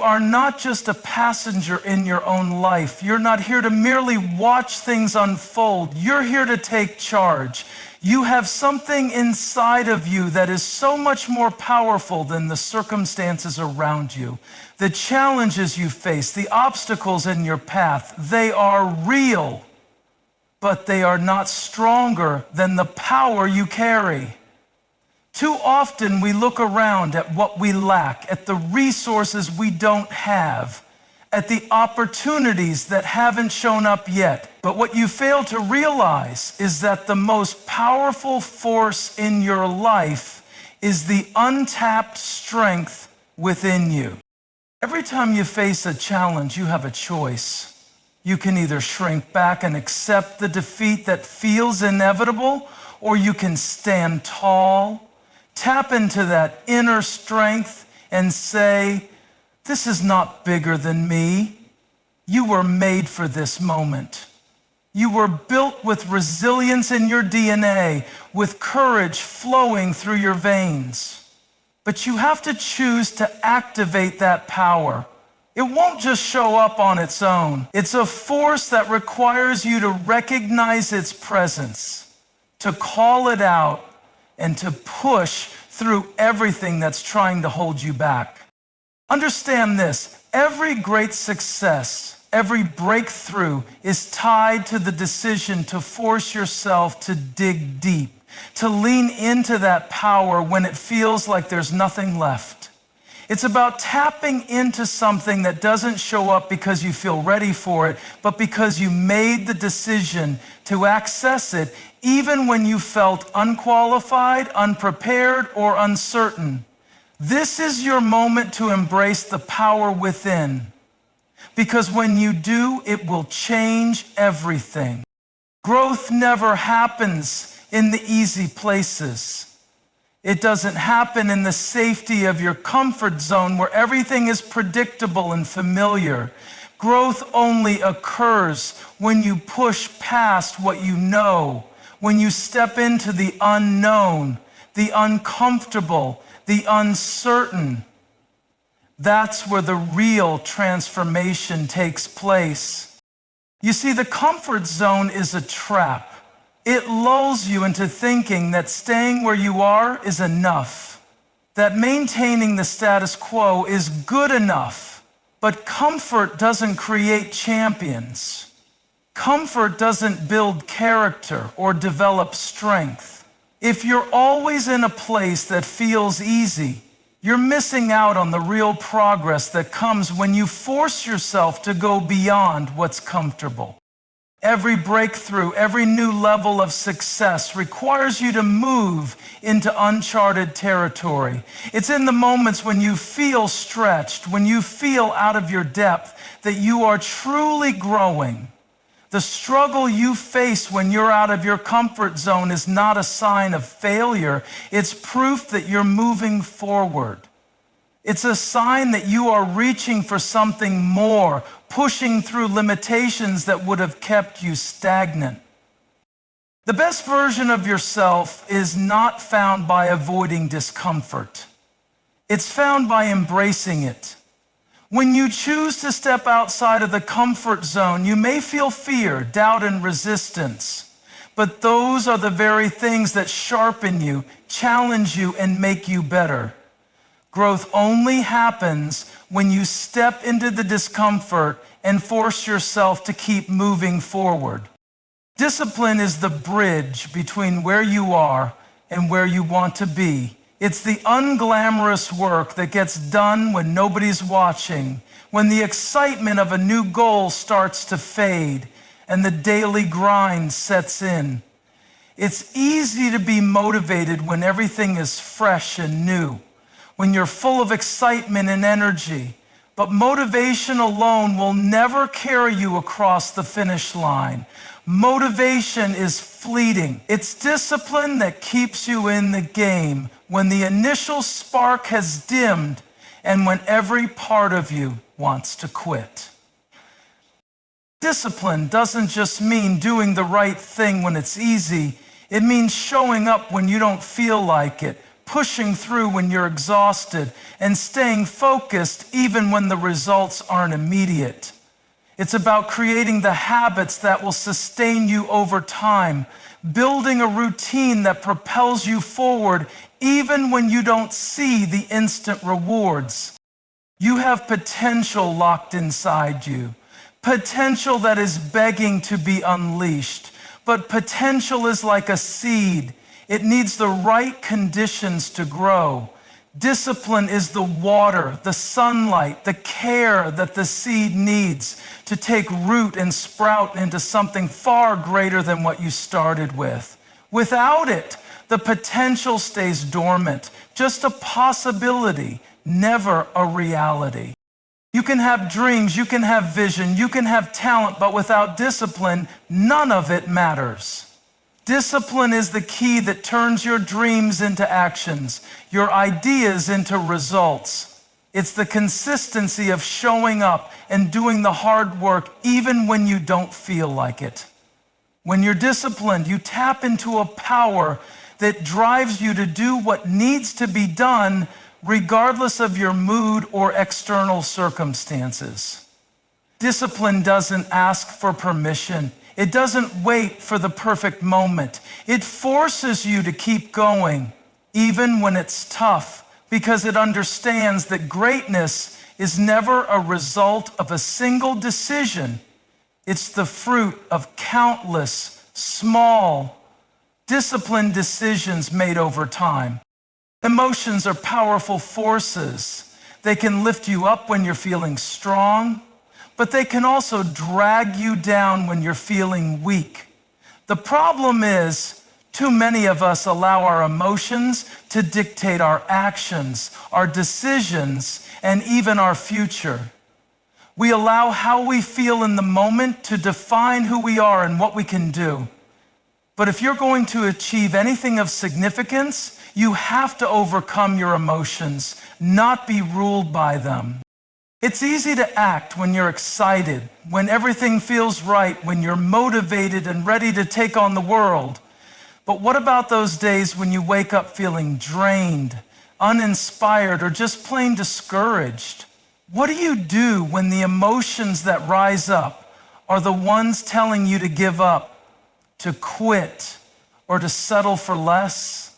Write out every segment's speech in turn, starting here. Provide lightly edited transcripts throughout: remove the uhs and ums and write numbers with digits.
are not just a passenger in your own life. You're not here to merely watch things unfold. You're here to take charge. You have something inside of you that is so much more powerful than the circumstances around you. The challenges you face, the obstacles in your path, they are real, but they are not stronger than the power you carry. Too often we look around at what we lack, at the resources we don't have, at the opportunities that haven't shown up yet. But what you fail to realize is that the most powerful force in your life is the untapped strength within you. Every time you face a challenge, you have a choice. You can either shrink back and accept the defeat that feels inevitable, or you can stand tall, tap into that inner strength and say, this is not bigger than me. You were made for this moment. You were built with resilience in your DNA, with courage flowing through your veins. But you have to choose to activate that power. It won't just show up on its own. It's a force that requires you to recognize its presence, to call it out, and to push through everything that's trying to hold you back. Understand this, every great success, every breakthrough is tied to the decision to force yourself to dig deep, to lean into that power when it feels like there's nothing left. It's about tapping into something that doesn't show up because you feel ready for it, but because you made the decision to access it, even when you felt unqualified, unprepared, or uncertain. This is your moment to embrace the power within, because when you do, it will change everything. Growth never happens in the easy places. It doesn't happen in the safety of your comfort zone where everything is predictable and familiar. Growth only occurs when you push past what you know, when you step into the unknown, the uncomfortable, the uncertain. That's where the real transformation takes place. You see, the comfort zone is a trap. It lulls you into thinking that staying where you are is enough, that maintaining the status quo is good enough. But comfort doesn't create champions. Comfort doesn't build character or develop strength. If you're always in a place that feels easy, you're missing out on the real progress that comes when you force yourself to go beyond what's comfortable. Every breakthrough, every new level of success requires you to move into uncharted territory. It's in the moments when you feel stretched, when you feel out of your depth, that you are truly growing. The struggle you face when you're out of your comfort zone is not a sign of failure. It's proof that you're moving forward. It's a sign that you are reaching for something more, pushing through limitations that would have kept you stagnant. The best version of yourself is not found by avoiding discomfort. It's found by embracing it. When you choose to step outside of the comfort zone, you may feel fear, doubt, and resistance. But those are the very things that sharpen you, challenge you, and make you better. Growth only happens when you step into the discomfort and force yourself to keep moving forward. Discipline is the bridge between where you are and where you want to be. It's the unglamorous work that gets done when nobody's watching, when the excitement of a new goal starts to fade and the daily grind sets in. It's easy to be motivated when everything is fresh and new, when you're full of excitement and energy. But motivation alone will never carry you across the finish line. Motivation is fleeting. It's discipline that keeps you in the game when the initial spark has dimmed and when every part of you wants to quit. Discipline doesn't just mean doing the right thing when it's easy. It means showing up when you don't feel like it, pushing through when you're exhausted, and staying focused even when the results aren't immediate. It's about creating the habits that will sustain you over time, building a routine that propels you forward even when you don't see the instant rewards. You have potential locked inside you, potential that is begging to be unleashed. But potential is like a seed. It needs the right conditions to grow. Discipline is the water, the sunlight, the care that the seed needs to take root and sprout into something far greater than what you started with. Without it, the potential stays dormant, just a possibility, never a reality. You can have dreams, you can have vision, you can have talent, but without discipline, none of it matters. Discipline is the key that turns your dreams into actions, your ideas into results. It's the consistency of showing up and doing the hard work even when you don't feel like it. When you're disciplined, you tap into a power that drives you to do what needs to be done regardless of your mood or external circumstances. Discipline doesn't ask for permission. It doesn't wait for the perfect moment. It forces you to keep going, even when it's tough, because it understands that greatness is never a result of a single decision. It's the fruit of countless, small, disciplined decisions made over time. Emotions are powerful forces. They can lift you up when you're feeling strong, but they can also drag you down when you're feeling weak. The problem is, too many of us allow our emotions to dictate our actions, our decisions, and even our future. We allow how we feel in the moment to define who we are and what we can do. But if you're going to achieve anything of significance, you have to overcome your emotions, not be ruled by them. It's easy to act when you're excited, when everything feels right, when you're motivated and ready to take on the world. But what about those days when you wake up feeling drained, uninspired, or just plain discouraged? What do you do when the emotions that rise up are the ones telling you to give up, to quit, or to settle for less?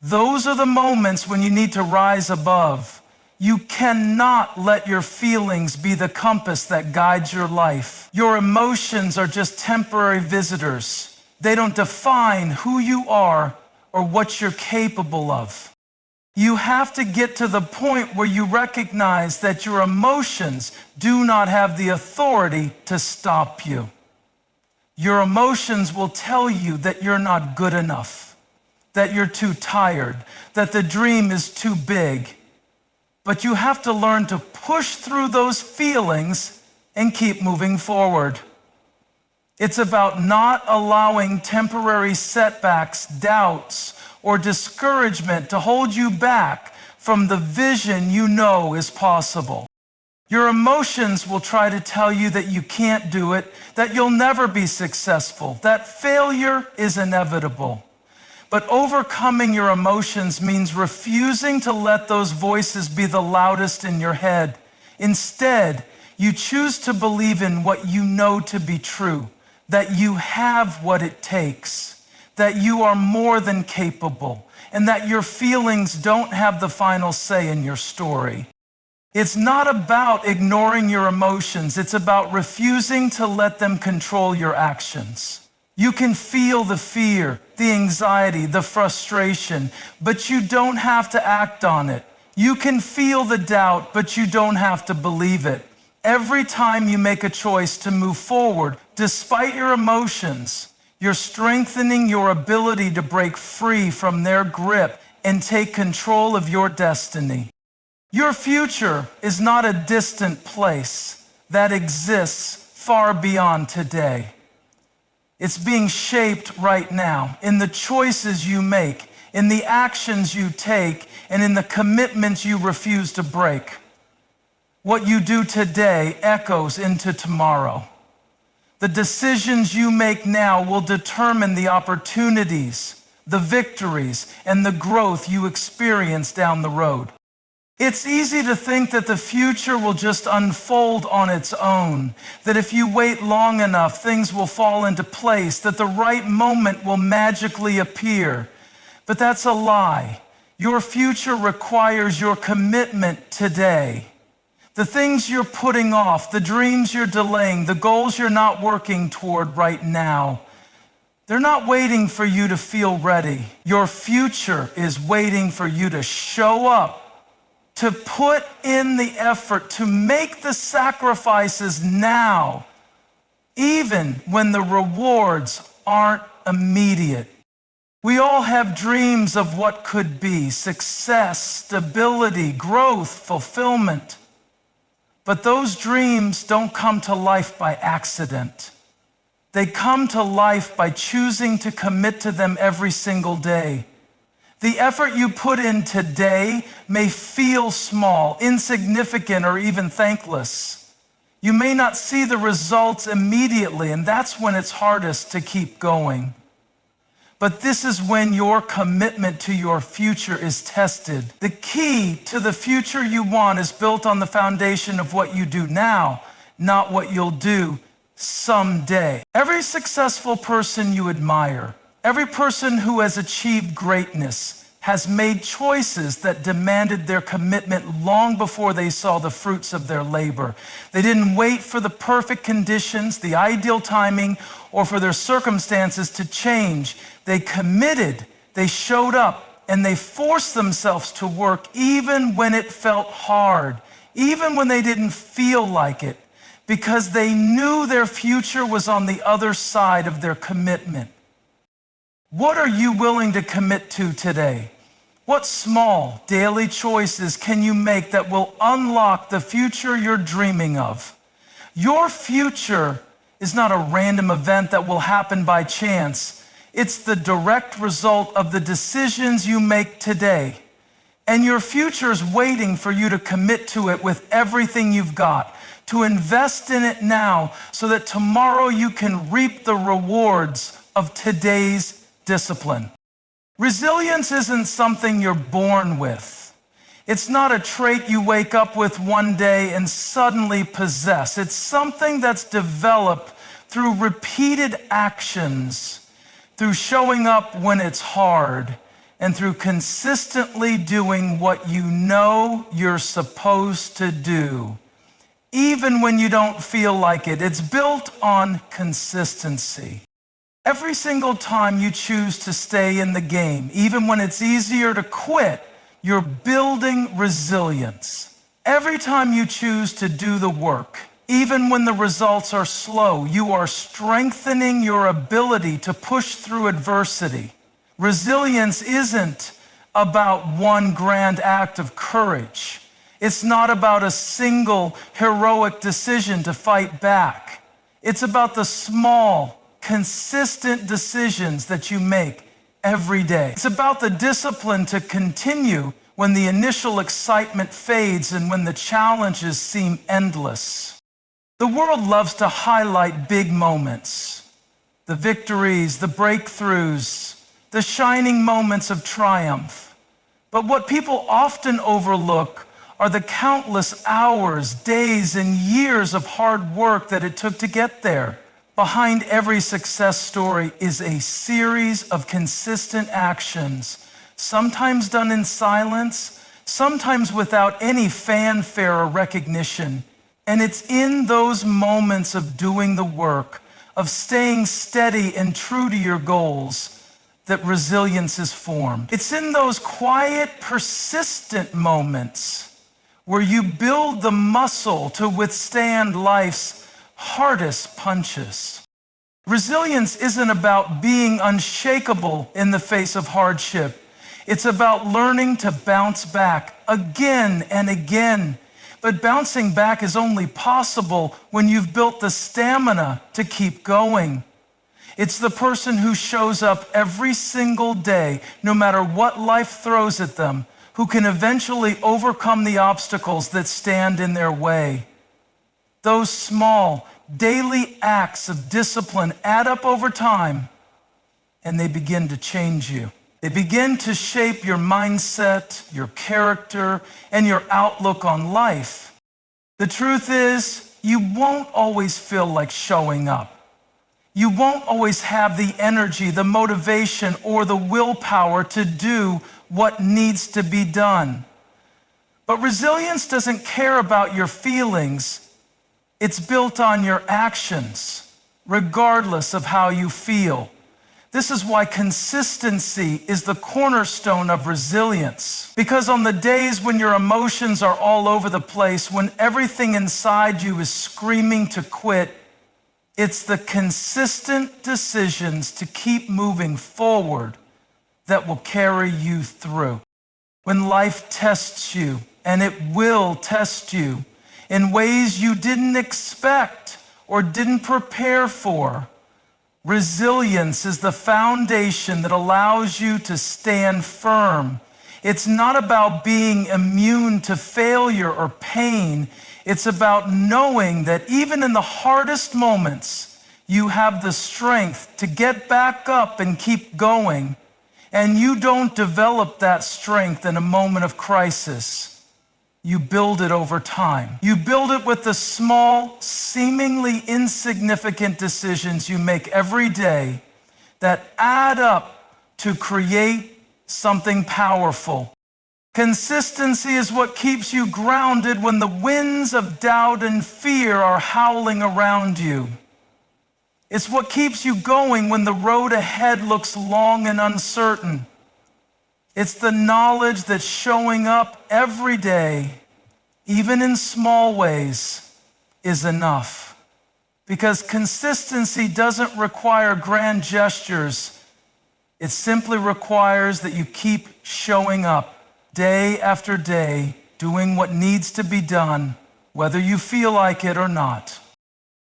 Those are the moments when you need to rise above. You cannot let your feelings be the compass that guides your life. Your emotions are just temporary visitors. They don't define who you are or what you're capable of. You have to get to the point where you recognize that your emotions do not have the authority to stop you. Your emotions will tell you that you're not good enough, that you're too tired, that the dream is too big. But you have to learn to push through those feelings and keep moving forward. It's about not allowing temporary setbacks, doubts, or discouragement to hold you back from the vision you know is possible. Your emotions will try to tell you that you can't do it, that you'll never be successful, that failure is inevitable. But overcoming your emotions means refusing to let those voices be the loudest in your head. Instead, you choose to believe in what you know to be true, that you have what it takes, that you are more than capable, and that your feelings don't have the final say in your story. It's not about ignoring your emotions. It's about refusing to let them control your actions. You can feel the fear, the anxiety, the frustration, but you don't have to act on it. You can feel the doubt, but you don't have to believe it. Every time you make a choice to move forward, despite your emotions, you're strengthening your ability to break free from their grip and take control of your destiny. Your future is not a distant place that exists far beyond today. It's being shaped right now in the choices you make, in the actions you take, and in the commitments you refuse to break. What you do today echoes into tomorrow. The decisions you make now will determine the opportunities, the victories, and the growth you experience down the road. It's easy to think that the future will just unfold on its own, that if you wait long enough, things will fall into place, that the right moment will magically appear. But that's a lie. Your future requires your commitment today. The things you're putting off, the dreams you're delaying, the goals you're not working toward right now, they're not waiting for you to feel ready. Your future is waiting for you to show up, to put in the effort, to make the sacrifices now, even when the rewards aren't immediate. We all have dreams of what could be: success, stability, growth, fulfillment. But those dreams don't come to life by accident. They come to life by choosing to commit to them every single day. The effort you put in today may feel small, insignificant, or even thankless. You may not see the results immediately, and that's when it's hardest to keep going. But this is when your commitment to your future is tested. The key to the future you want is built on the foundation of what you do now, not what you'll do someday. Every successful person you admire, every person who has achieved greatness, has made choices that demanded their commitment long before they saw the fruits of their labor. They didn't wait for the perfect conditions, the ideal timing, or for their circumstances to change. They committed, they showed up, and they forced themselves to work even when it felt hard, even when they didn't feel like it, because they knew their future was on the other side of their commitment. What are you willing to commit to today? What small daily choices can you make that will unlock the future you're dreaming of? Your future is not a random event that will happen by chance. It's the direct result of the decisions you make today. And your future is waiting for you to commit to it with everything you've got, to invest in it now so that tomorrow you can reap the rewards of today's discipline. Resilience isn't something you're born with. It's not a trait you wake up with one day and suddenly possess. It's something that's developed through repeated actions, through showing up when it's hard, and through consistently doing what you know you're supposed to do, even when you don't feel like it. It's built on consistency. Every single time you choose to stay in the game, even when it's easier to quit, you're building resilience. Every time you choose to do the work, even when the results are slow, you are strengthening your ability to push through adversity. Resilience isn't about one grand act of courage. It's not about a single heroic decision to fight back. It's about the small, consistent decisions that you make every day. It's about the discipline to continue when the initial excitement fades and when the challenges seem endless. The world loves to highlight big moments, the victories, the breakthroughs, the shining moments of triumph. But what people often overlook are the countless hours, days, and years of hard work that it took to get there. Behind every success story is a series of consistent actions, sometimes done in silence, sometimes without any fanfare or recognition. And it's in those moments of doing the work, of staying steady and true to your goals, that resilience is formed. It's in those quiet, persistent moments where you build the muscle to withstand life's hardest punches. Resilience isn't about being unshakable in the face of hardship. It's about learning to bounce back again and again. But bouncing back is only possible when you've built the stamina to keep going. It's the person who shows up every single day, no matter what life throws at them, who can eventually overcome the obstacles that stand in their way. Those small, daily acts of discipline add up over time, and they begin to change you. They begin to shape your mindset, your character, and your outlook on life. The truth is, you won't always feel like showing up. You won't always have the energy, the motivation, or the willpower to do what needs to be done. But resilience doesn't care about your feelings. It's built on your actions, regardless of how you feel. This is why consistency is the cornerstone of resilience. Because on the days when your emotions are all over the place, when everything inside you is screaming to quit, it's the consistent decisions to keep moving forward that will carry you through. When life tests you, and it will test you in ways you didn't expect or didn't prepare for, resilience is the foundation that allows you to stand firm. It's not about being immune to failure or pain. It's about knowing that even in the hardest moments, you have the strength to get back up and keep going. And you don't develop that strength in a moment of crisis. You build it over time. You build it with the small, seemingly insignificant decisions you make every day that add up to create something powerful. Consistency is what keeps you grounded when the winds of doubt and fear are howling around you. It's what keeps you going when the road ahead looks long and uncertain. It's the knowledge that showing up every day, even in small ways, is enough. Because consistency doesn't require grand gestures. It simply requires that you keep showing up day after day, doing what needs to be done, whether you feel like it or not.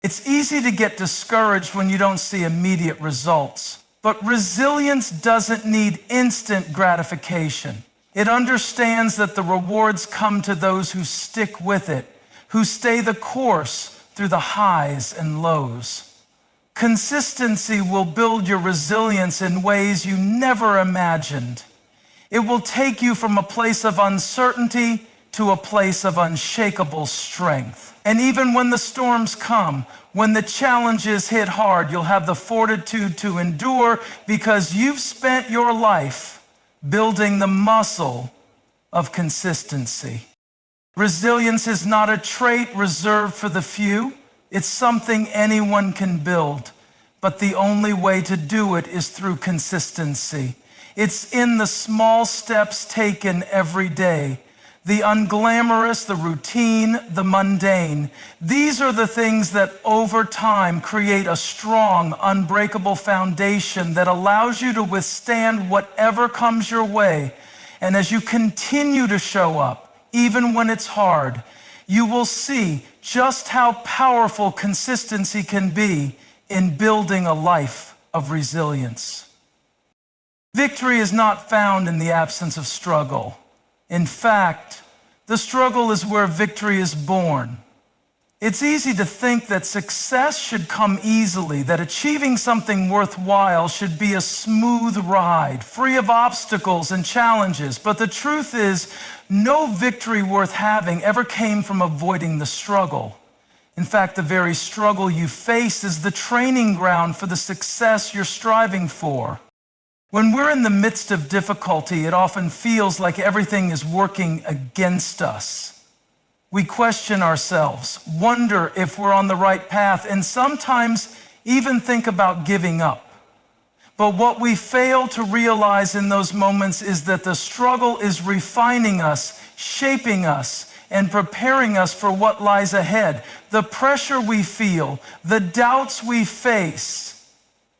It's easy to get discouraged when you don't see immediate results. But resilience doesn't need instant gratification. It understands that the rewards come to those who stick with it, who stay the course through the highs and lows. Consistency will build your resilience in ways you never imagined. It will take you from a place of uncertainty to a place of unshakable strength. And even when the storms come, when the challenges hit hard, you'll have the fortitude to endure because you've spent your life building the muscle of consistency. Resilience is not a trait reserved for the few. It's something anyone can build. But the only way to do it is through consistency. It's in the small steps taken every day. The unglamorous, the routine, the mundane. These are the things that over time create a strong, unbreakable foundation that allows you to withstand whatever comes your way. And as you continue to show up, even when it's hard, you will see just how powerful consistency can be in building a life of resilience. Victory is not found in the absence of struggle. In fact, the struggle is where victory is born. It's easy to think that success should come easily, that achieving something worthwhile should be a smooth ride, free of obstacles and challenges. But the truth is, no victory worth having ever came from avoiding the struggle. In fact, the very struggle you face is the training ground for the success you're striving for. When we're in the midst of difficulty, it often feels like everything is working against us. We question ourselves, wonder if we're on the right path, and sometimes even think about giving up. But what we fail to realize in those moments is that the struggle is refining us, shaping us, and preparing us for what lies ahead. The pressure we feel, the doubts we face,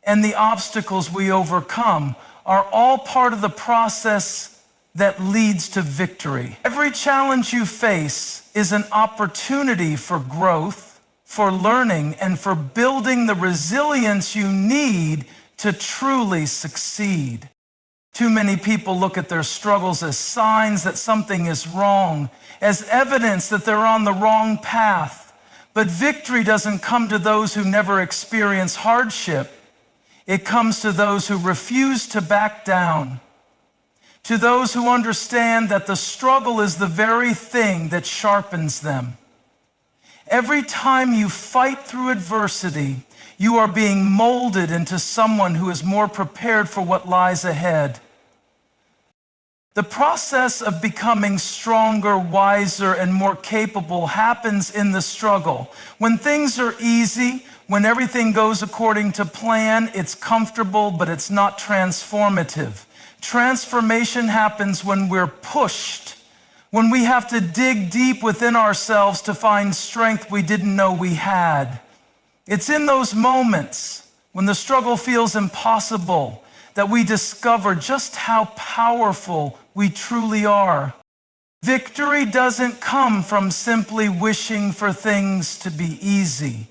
and the obstacles we overcome are all part of the process that leads to victory. Every challenge you face is an opportunity for growth, for learning, and for building the resilience you need to truly succeed. Too many people look at their struggles as signs that something is wrong, as evidence that they're on the wrong path. But victory doesn't come to those who never experience hardship. It comes to those who refuse to back down, to those who understand that the struggle is the very thing that sharpens them. Every time you fight through adversity, you are being molded into someone who is more prepared for what lies ahead. The process of becoming stronger, wiser, and more capable happens in the struggle. When things are easy, when everything goes according to plan, it's comfortable, but it's not transformative. Transformation happens when we're pushed, when we have to dig deep within ourselves to find strength we didn't know we had. It's in those moments when the struggle feels impossible that we discover just how powerful we truly are. Victory doesn't come from simply wishing for things to be easy.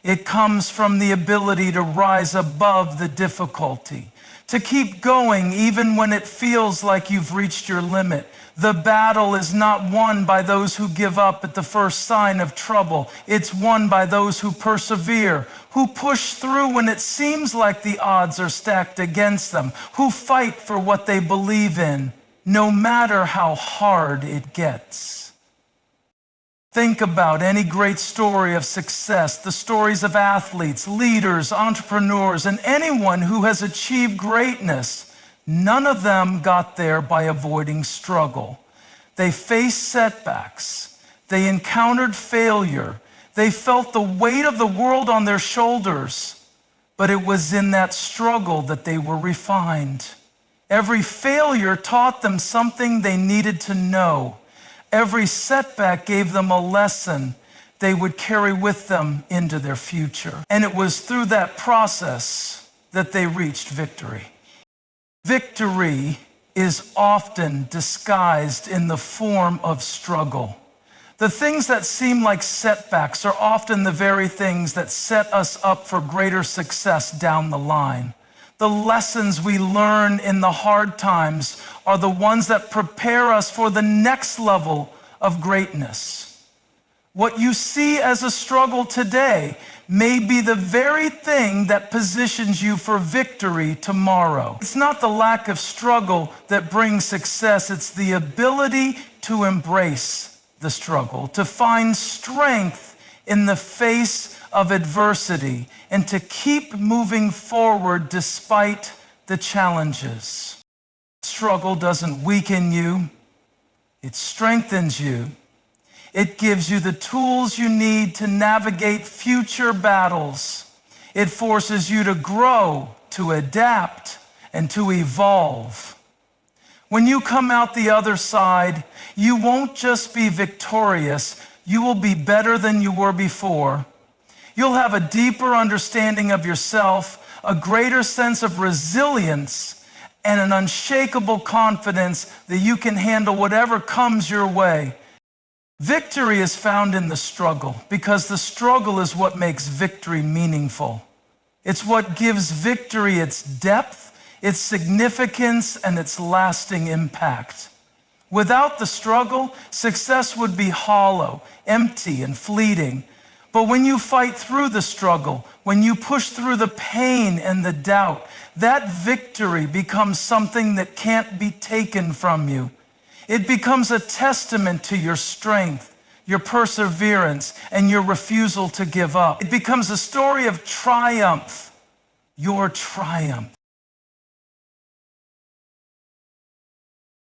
It comes from the ability to rise above the difficulty, to keep going even when it feels like you've reached your limit. The battle is not won by those who give up at the first sign of trouble. It's won by those who persevere, who push through when it seems like the odds are stacked against them, who fight for what they believe in, no matter how hard it gets. Think about any great story of success, the stories of athletes, leaders, entrepreneurs, and anyone who has achieved greatness. None of them got there by avoiding struggle. They faced setbacks. They encountered failure. They felt the weight of the world on their shoulders. But it was in that struggle that they were refined. Every failure taught them something they needed to know. Every setback gave them a lesson they would carry with them into their future. And it was through that process that they reached victory. Victory is often disguised in the form of struggle. The things that seem like setbacks are often the very things that set us up for greater success down the line. The lessons we learn in the hard times are the ones that prepare us for the next level of greatness. What you see as a struggle today may be the very thing that positions you for victory tomorrow. It's not the lack of struggle that brings success, it's the ability to embrace the struggle, to find strength in the face of adversity, and to keep moving forward despite the challenges. Struggle doesn't weaken you, it strengthens you. It gives you the tools you need to navigate future battles. It forces you to grow, to adapt, and to evolve. When you come out the other side, you won't just be victorious, you will be better than you were before. You'll have a deeper understanding of yourself, a greater sense of resilience, and an unshakable confidence that you can handle whatever comes your way. Victory is found in the struggle because the struggle is what makes victory meaningful. It's what gives victory its depth, its significance, and its lasting impact. Without the struggle, success would be hollow, empty, and fleeting. But when you fight through the struggle, when you push through the pain and the doubt, that victory becomes something that can't be taken from you. It becomes a testament to your strength, your perseverance, and your refusal to give up. It becomes a story of triumph, your triumph.